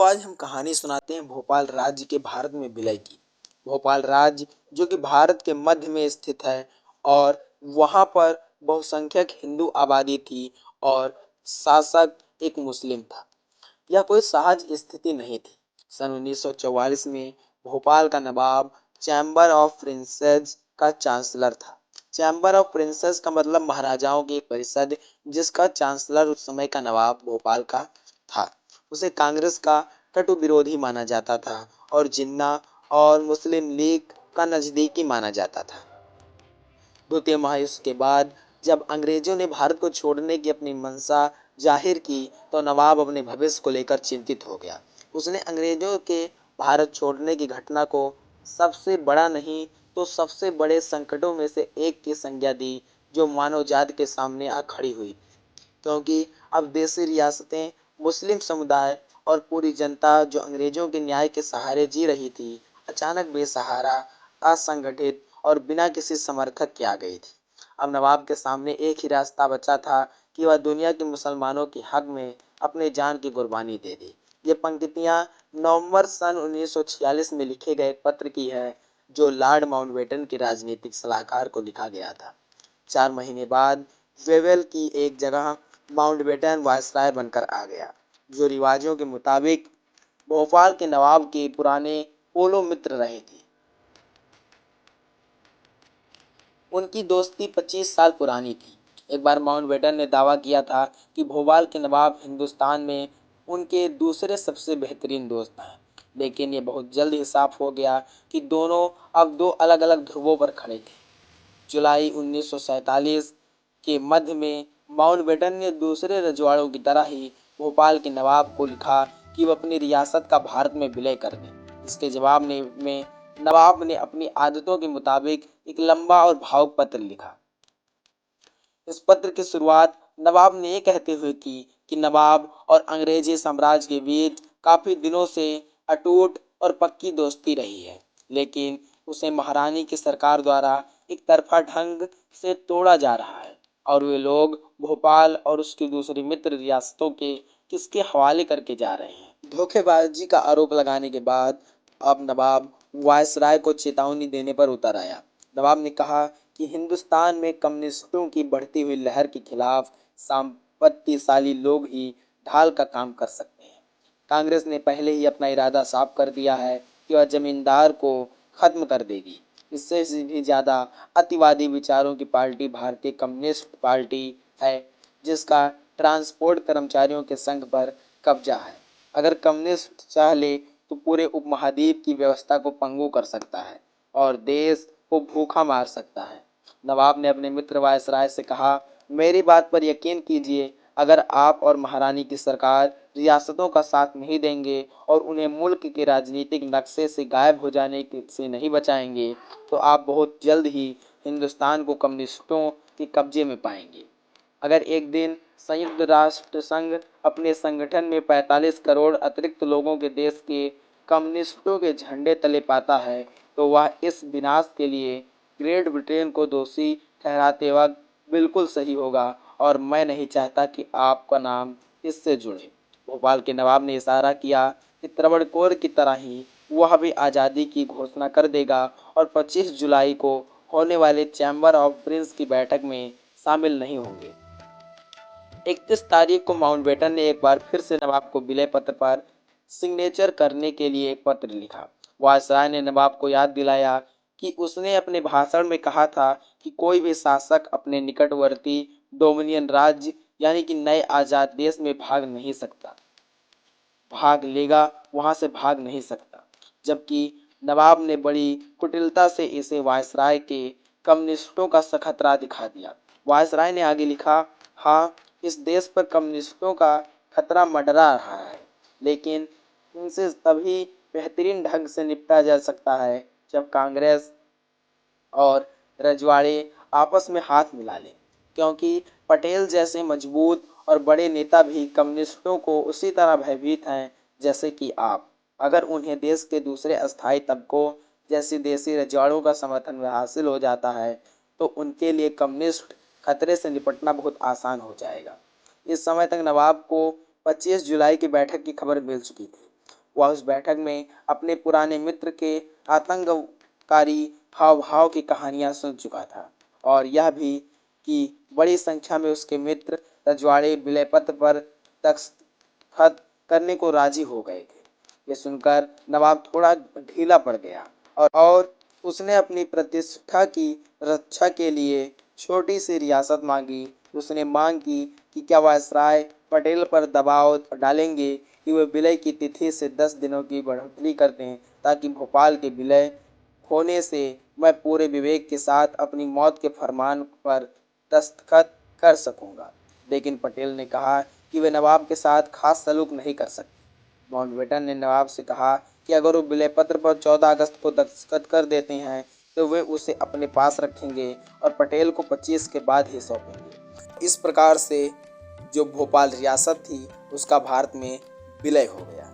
तो आज हम कहानी सुनाते हैं भोपाल राज्य के भारत में विलय की। भोपाल राज्य जो कि भारत के मध्य में स्थित है और वहाँ पर बहुसंख्यक हिंदू आबादी थी और शासक एक मुस्लिम था। यह कोई सहज स्थिति नहीं थी। सन 1944 में भोपाल का नवाब चैम्बर ऑफ प्रिंसेस का चांसलर था। चैम्बर ऑफ प्रिंसेस का मतलब महाराजाओं की एक परिषद, जिसका चांसलर उस समय का नवाब भोपाल का था। उसे कांग्रेस का कटु विरोधी माना जाता था और जिन्ना और मुस्लिम लीग का नजदीकी माना जाता था। द्वितीय महायुद्ध के बाद जब अंग्रेजों ने भारत को छोड़ने की अपनी मंशा जाहिर की तो नवाब अपने भविष्य को लेकर चिंतित हो गया। उसने अंग्रेजों के भारत छोड़ने की घटना को सबसे बड़ा नहीं तो सबसे बड़े संकटों में से एक की संज्ञा दी जो मानव जाति के सामने आ खड़ी हुई, क्योंकि अब देशी रियासतें, मुस्लिम समुदाय और पूरी जनता जो अंग्रेजों के न्याय के सहारे जी रही थी, अचानक बेसहारा, असंगठित और बिना किसी समर्थक के आ गई थी। अब नवाब के सामने एक ही रास्ता बचा था कि वह दुनिया के मुसलमानों के हक में अपने जान की कुर्बानी दे दे। ये पंक्तियां नवंबर सन 1946 में लिखे गए एक पत्र की है जो लॉर्ड माउंटबेटन के राजनीतिक सलाहकार को लिखा गया था। 4 महीने बाद वेवेल की एक जगह माउंटबेटन वायसराय बनकर आ गया, जो रिवाजों के मुताबिक भोपाल के नवाब के पुराने पोलो मित्र रहे थे। उनकी दोस्ती 25 साल पुरानी थी। एक बार माउंटबेटन ने दावा किया था कि भोपाल के नवाब हिंदुस्तान में उनके दूसरे सबसे बेहतरीन दोस्त हैं, लेकिन ये बहुत जल्द ही साफ हो गया कि दोनों अब दो अलग अलग ध्रुवों पर खड़े थे। जुलाई 1947 के मध्य में माउंटबेटन ने दूसरे रजवाड़ों की तरह ही भोपाल के नवाब को लिखा कि वह अपनी रियासत का भारत में विलय कर दे। इसके जवाब में नवाब ने अपनी आदतों के मुताबिक एक लंबा और भावुक पत्र लिखा। इस पत्र की शुरुआत नवाब ने ये कहते हुए की कि नवाब और अंग्रेजी साम्राज्य के बीच काफी दिनों से अटूट और पक्की दोस्ती रही है, लेकिन उसे महारानी की सरकार द्वारा एक तरफा ढंग से तोड़ा जा रहा है और वे लोग भोपाल और उसकी दूसरी मित्र रियासतों के किसके हवाले करके जा रहे हैं। धोखेबाजी का आरोप लगाने के बाद अब नवाब वायसराय को चेतावनी देने पर उतर आया। नवाब ने कहा कि हिंदुस्तान में कम्युनिस्टों की बढ़ती हुई लहर के खिलाफ संपत्तिशाली लोग ही ढाल का काम कर सकते हैं। कांग्रेस ने पहले ही अपना इरादा साफ कर दिया है कि वह जमींदार को खत्म कर देगी। इससे भी ज्यादा अतिवादी विचारों की पार्टी भारतीय कम्युनिस्ट पार्टी है, जिसका ट्रांसपोर्ट कर्मचारियों के संघ पर कब्जा है। अगर कम्युनिस्ट चाह ले तो पूरे उपमहाद्वीप की व्यवस्था को पंगु कर सकता है और देश को भूखा मार सकता है। नवाब ने अपने मित्र वायसराय से कहा, मेरी बात पर यकीन कीजिए, अगर आप और महारानी की सरकार रियासतों का साथ नहीं देंगे और उन्हें मुल्क के राजनीतिक नक्शे से गायब हो जाने से नहीं बचाएंगे तो आप बहुत जल्द ही हिंदुस्तान को कम्युनिस्टों के कब्जे में पाएंगे। अगर एक दिन संयुक्त राष्ट्र संघ अपने संगठन में 45 करोड़ अतिरिक्त लोगों के देश के कम्युनिस्टों के झंडे तले पाता है तो वह इस विनाश के लिए ग्रेट ब्रिटेन को दोषी ठहराते वक्त बिल्कुल सही होगा और मैं नहीं चाहता कि आपका नाम इससे जुड़े। भोपाल के नवाब ने इशारा किया कि त्रावणकोर की तरह ही वह भी आज़ादी की घोषणा कर देगा और 25 जुलाई को होने वाले चैम्बर ऑफ प्रिंस की बैठक में शामिल नहीं होंगे। 31 तारीख को माउंटबेटन ने एक बार फिर से नवाब को विलय पत्र पर सिग्नेचर करने के लिए एक पत्र लिखा। वायसराय ने नवाब को याद दिलाया कि उसने अपने भाषण में कहा था कि कोई भी शासक अपने निकटवर्ती डोमिनियन राज्य यानी कि नए आजाद देश में भाग नहीं सकता, भाग लेगा वहां से भाग नहीं सकता। जबकि नवाब ने बड़ी कुटिलता से इसे वायसराय के कम्युनिस्टों का खतरा दिखा दिया। वायसराय ने आगे लिखा, हाँ, इस देश पर कम्युनिस्टों का खतरा मंडरा रहा है, लेकिन इनसे तभी बेहतरीन ढंग से निपटा जा सकता है जब कांग्रेस और रजवाड़े आपस में हाथ मिला लें, क्योंकि पटेल जैसे मजबूत और बड़े नेता भी कम्युनिस्टों को उसी तरह भयभीत हैं जैसे कि आप। अगर उन्हें देश के दूसरे अस्थायी तबकों जैसे देसी रजवाड़ों का समर्थन हासिल हो जाता है तो उनके लिए कम्युनिस्ट खतरे से निपटना बहुत आसान हो जाएगा। इस समय तक नवाब को 25 जुलाई की बैठक की खबर मिल चुकी थी। वह उस बैठक में अपने पुराने मित्र के आतंककारी हाव भाव की कहानियां सुन चुका था और यह भी कि बड़ी संख्या में उसके मित्र रजवाड़े विलय पत्र पर दस्तखत करने को राजी हो गए थे। ये सुनकर नवाब थोड़ा ढीला पड़ गया और उसने अपनी प्रतिष्ठा की रक्षा के लिए छोटी सी रियासत मांगी। उसने मांग की कि क्या वायसराय पटेल पर दबाव डालेंगे कि वे विलय की तिथि से 10 दिनों की बढ़ोतरी कर दें ताकि भोपाल के विलय होने से मैं पूरे विवेक के साथ अपनी मौत के फरमान पर दस्तखत कर सकूंगा। लेकिन पटेल ने कहा कि वे नवाब के साथ खास सलूक नहीं कर सकते। माउंटबेटन ने नवाब से कहा कि अगर वो विलय पत्र पर 14 अगस्त को दस्तखत कर देते हैं तो वे उसे अपने पास रखेंगे और पटेल को 25 के बाद ही सौंपेंगे। इस प्रकार से जो भोपाल रियासत थी उसका भारत में विलय हो गया।